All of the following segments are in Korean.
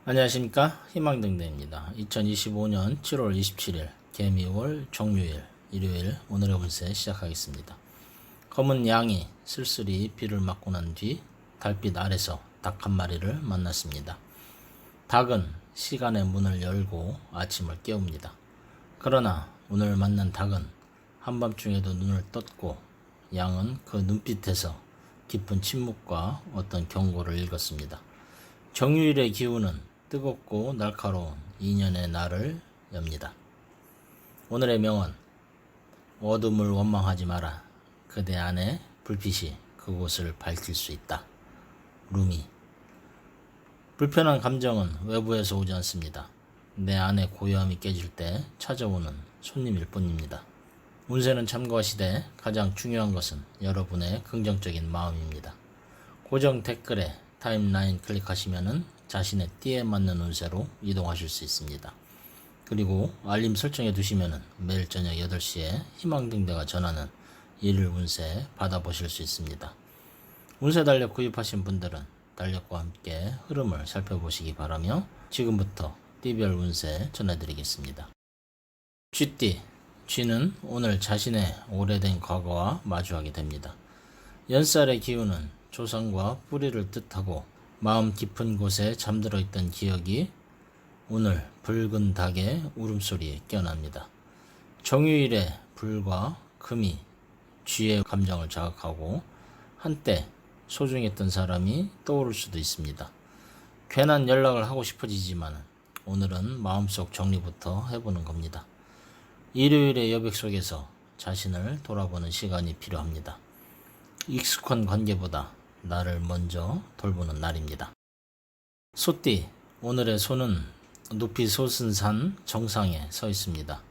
안녕하십니까, 희망등대입니다. 2025년 7월 27일 개미월 종료일 일요일 오늘의 운세 시작하겠습니다. 검은 양이 쓸쓸히 비를 맞고 난 뒤 달빛 아래서 닭 한 마리를 만났습니다. 닭은 시간의 문을 열고 아침을 깨웁니다. 그러나 오늘 만난 닭은 한밤중에도 눈을 떴고 양은 그 눈빛에서 깊은 침묵과 어떤 경고를 읽었습니다. 정유일의 기운은 뜨겁고 날카로운 인연의 날을 엽니다. 오늘의 명언, 어둠을 원망하지 마라. 그대 안에 불빛이 그곳을 밝힐 수 있다. 루미. 불편한 감정은 외부에서 오지 않습니다. 내 안에 고요함이 깨질 때 찾아오는 손님일 뿐입니다. 운세는 참고하시되 가장 중요한 것은 여러분의 긍정적인 마음입니다. 고정 댓글에 타임라인 클릭하시면은 자신의 띠에 맞는 운세로 이동하실 수 있습니다. 그리고 알림 설정해 두시면은 매일 저녁 8시에 희망등대가 전하는 일일 운세 받아보실 수 있습니다. 운세 달력 구입하신 분들은 달력과 함께 흐름을 살펴보시기 바라며 지금부터 띠별 운세 전해드리겠습니다. 쥐띠, 쥐는 오늘 자신의 오래된 과거와 마주하게 됩니다. 연살의 기운은 조상과 뿌리를 뜻하고 마음 깊은 곳에 잠들어 있던 기억이 오늘 붉은 닭의 울음소리에 깨어납니다. 정유일의 불과 금이 쥐의 감정을 자극하고 한때 소중했던 사람이 떠오를 수도 있습니다. 괜한 연락을 하고 싶어지지만 오늘은 마음속 정리부터 해보는 겁니다. 일요일의 여백 속에서 자신을 돌아보는 시간이 필요합니다. 익숙한 관계보다 나를 먼저 돌보는 날입니다. 소띠, 오늘의 소는 높이 솟은 산 정상에 서 있습니다.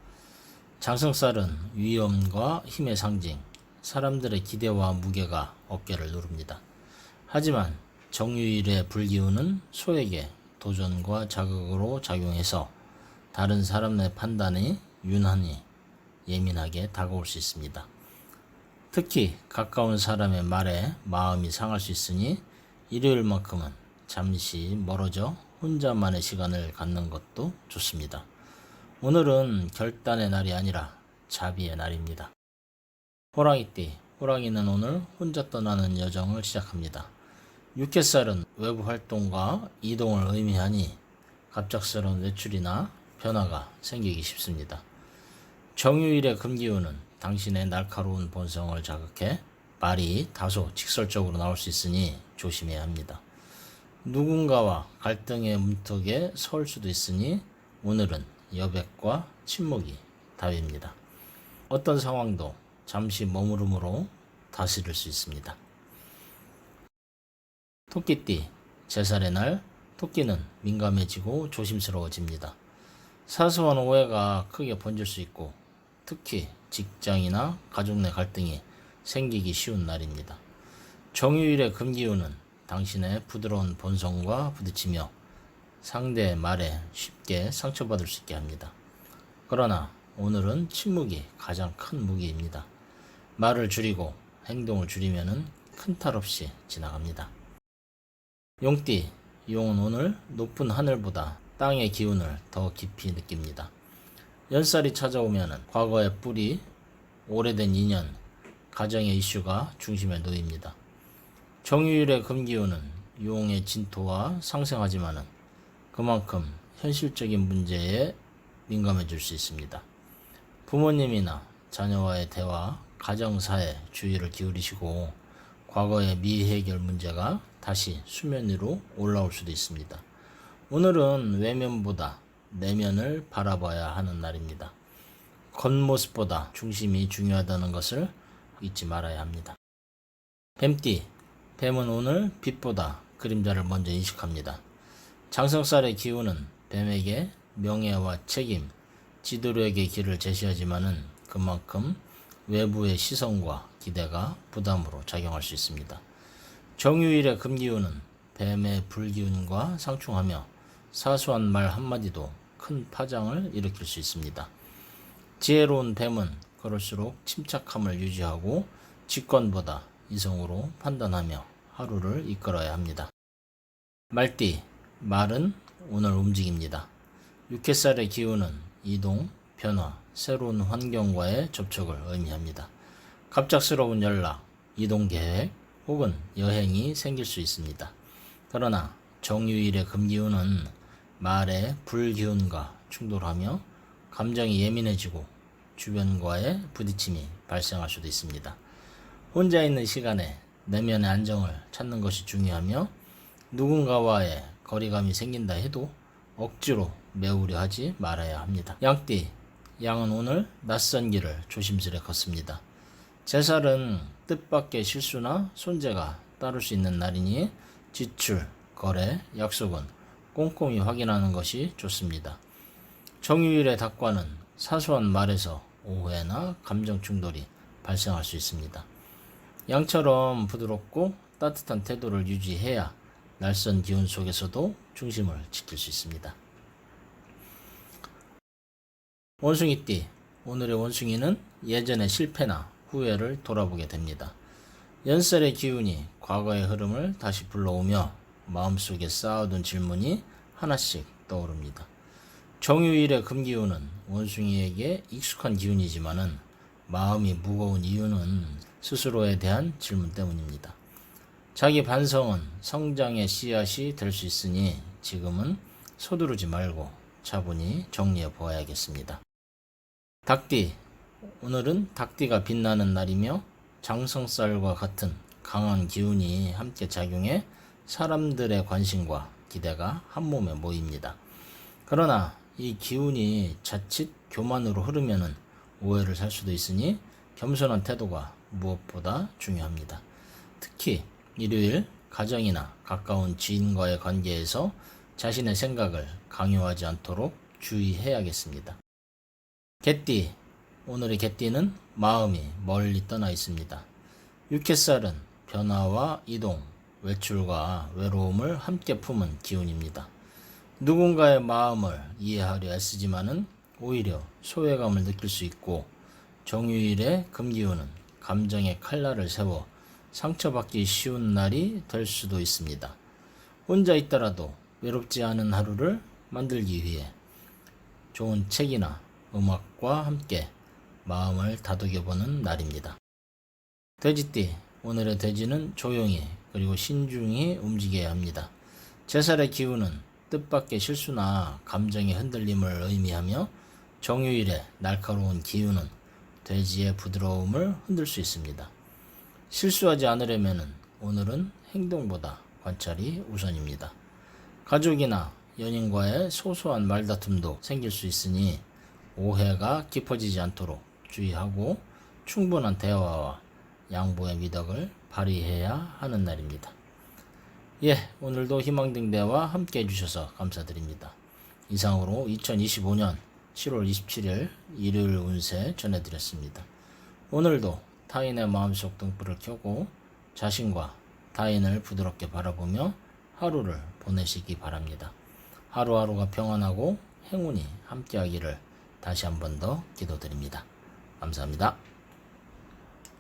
장성살은 위엄과 힘의 상징, 사람들의 기대와 무게가 어깨를 누릅니다. 하지만 정유일의 불기운은 소에게 도전과 자극으로 작용해서 다른 사람의 판단이 유난히 예민하게 다가올 수 있습니다. 특히 가까운 사람의 말에 마음이 상할 수 있으니 일요일만큼은 잠시 멀어져 혼자만의 시간을 갖는 것도 좋습니다. 오늘은 결단의 날이 아니라 자비의 날입니다. 호랑이띠, 호랑이는 오늘 혼자 떠나는 여정을 시작합니다. 육개살은 외부 활동과 이동을 의미하니 갑작스러운 외출이나 변화가 생기기 쉽습니다. 정유일의 금기운은 당신의 날카로운 본성을 자극해 말이 다소 직설적으로 나올 수 있으니 조심해야 합니다. 누군가와 갈등의 문턱에 설 수도 있으니 오늘은 여백과 침묵이 답입니다. 어떤 상황도 잠시 머무름으로 다스릴 수 있습니다. 토끼띠, 제살의 날, 토끼는 민감해지고 조심스러워집니다. 사소한 오해가 크게 번질 수 있고 특히 직장이나 가족 내 갈등이 생기기 쉬운 날입니다. 정유일의 금기운은 당신의 부드러운 본성과 부딪히며 상대의 말에 쉽게 상처받을 수 있게 합니다. 그러나 오늘은 침묵이 가장 큰 무기입니다. 말을 줄이고 행동을 줄이면 큰 탈 없이 지나갑니다. 용띠, 용은 오늘 높은 하늘보다 땅의 기운을 더 깊이 느낍니다. 연살이 찾아오면 과거의 뿌리, 오래된 인연, 가정의 이슈가 중심에 놓입니다. 정유일의 금기운은 용의 진토와 상생하지만 그만큼 현실적인 문제에 민감해질 수 있습니다. 부모님이나 자녀와의 대화, 가정사에 주의를 기울이시고 과거의 미해결 문제가 다시 수면 위로 올라올 수도 있습니다. 오늘은 외면보다 내면을 바라봐야 하는 날입니다. 겉모습보다 중심이 중요하다는 것을 잊지 말아야 합니다. 뱀띠, 뱀은 오늘 빛보다 그림자를 먼저 인식합니다. 장성살의 기운은 뱀에게 명예와 책임, 지도력의 길을 제시하지만은 그만큼 외부의 시선과 기대가 부담으로 작용할 수 있습니다. 정유일의 금기운은 뱀의 불기운과 상충하며 사소한 말 한마디도 큰 파장을 일으킬 수 있습니다. 지혜로운 뱀은 그럴수록 침착함을 유지하고 직권보다 이성으로 판단하며 하루를 이끌어야 합니다. 말띠, 말은 오늘 움직입니다. 육해살의 기운은 이동, 변화, 새로운 환경과의 접촉을 의미합니다. 갑작스러운 연락, 이동 계획 혹은 여행이 생길 수 있습니다. 그러나 정유일의 금기운은 말의 불기운과 충돌하며 감정이 예민해지고 주변과의 부딪힘이 발생할 수도 있습니다. 혼자 있는 시간에 내면의 안정을 찾는 것이 중요하며 누군가와의 거리감이 생긴다 해도 억지로 메우려 하지 말아야 합니다. 양띠, 양은 오늘 낯선 길을 조심스레 걷습니다. 제살은 뜻밖의 실수나 손재가 따를 수 있는 날이니 지출, 거래, 약속은 꼼꼼히 확인하는 것이 좋습니다. 정유일의 닭과는 사소한 말에서 오해나 감정 충돌이 발생할 수 있습니다. 양처럼 부드럽고 따뜻한 태도를 유지해야 낯선 기운 속에서도 중심을 지킬 수 있습니다. 원숭이띠, 오늘의 원숭이는 예전의 실패나 후회를 돌아보게 됩니다. 연살의 기운이 과거의 흐름을 다시 불러오며 마음속에 쌓아둔 질문이 하나씩 떠오릅니다. 정유일의 금기운은 원숭이에게 익숙한 기운이지만은 마음이 무거운 이유는 스스로에 대한 질문 때문입니다. 자기 반성은 성장의 씨앗이 될 수 있으니 지금은 서두르지 말고 차분히 정리해 보아야겠습니다. 닭띠, 오늘은 닭띠가 빛나는 날이며 장성살과 같은 강한 기운이 함께 작용해 사람들의 관심과 기대가 한몸에 모입니다. 그러나 이 기운이 자칫 교만으로 흐르면 오해를 살 수도 있으니 겸손한 태도가 무엇보다 중요합니다. 특히 일요일 가정이나 가까운 지인과의 관계에서 자신의 생각을 강요하지 않도록 주의해야겠습니다. 개띠, 오늘의 개띠는 마음이 멀리 떠나 있습니다. 육해살은 변화와 이동, 외출과 외로움을 함께 품은 기운입니다. 누군가의 마음을 이해하려 애쓰지만은 오히려 소외감을 느낄 수 있고 정유일의 금기운은 감정의 칼날을 세워 상처받기 쉬운 날이 될 수도 있습니다. 혼자 있더라도 외롭지 않은 하루를 만들기 위해 좋은 책이나 음악과 함께 마음을 다독여보는 날입니다. 돼지띠, 오늘의 돼지는 조용히 그리고 신중히 움직여야 합니다. 제살의 기운은 뜻밖의 실수나 감정의 흔들림을 의미하며 정유일의 날카로운 기운은 돼지의 부드러움을 흔들 수 있습니다. 실수하지 않으려면 오늘은 행동보다 관찰이 우선입니다. 가족이나 연인과의 소소한 말다툼도 생길 수 있으니 오해가 깊어지지 않도록 주의하고 충분한 대화와 양보의 미덕을 발휘해야 하는 날입니다. 오늘도 희망등대와 함께 해주셔서 감사드립니다. 이상으로 2025년 7월 27일 일요일 운세 전해드렸습니다. 오늘도 타인의 마음속 등불을 켜고 자신과 타인을 부드럽게 바라보며 하루를 보내시기 바랍니다. 하루하루가 평안하고 행운이 함께하기를 다시 한 번 더 기도드립니다. 감사합니다.